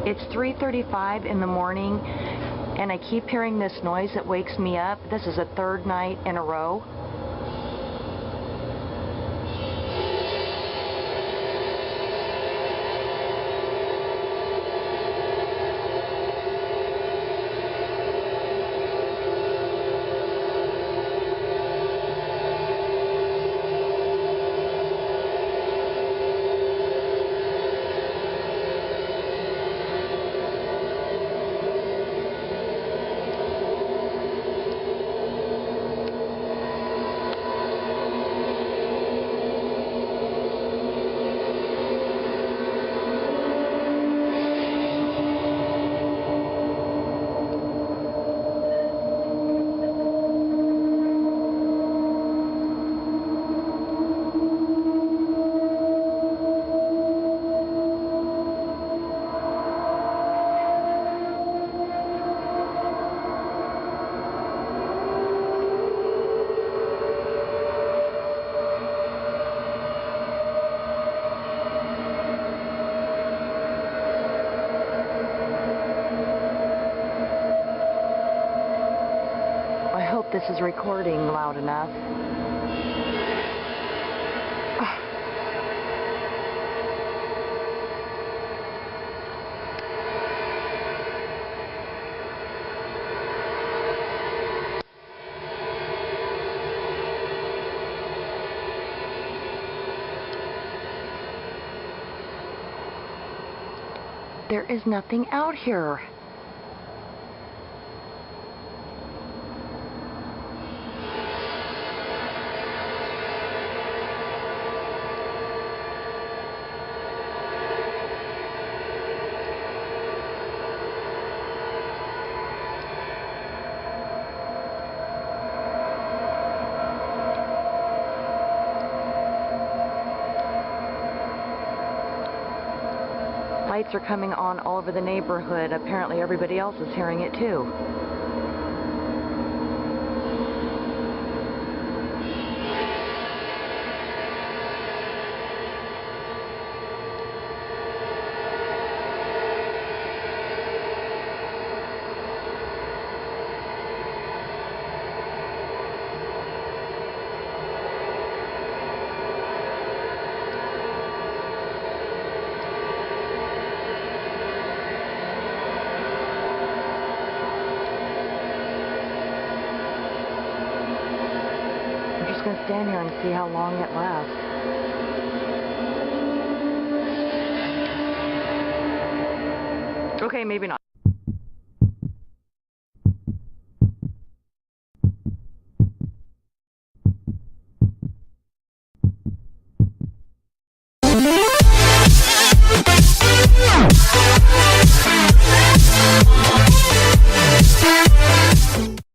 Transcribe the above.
It's 3:35 in the morning, and I keep hearing this noise that wakes me up. This is the third night in a row. I hope this is recording loud enough. There is nothing out here. Lights are coming on all over the neighborhood. Apparently everybody else is hearing it too. I'm just going to stand here and see how long it lasts. Okay, maybe not.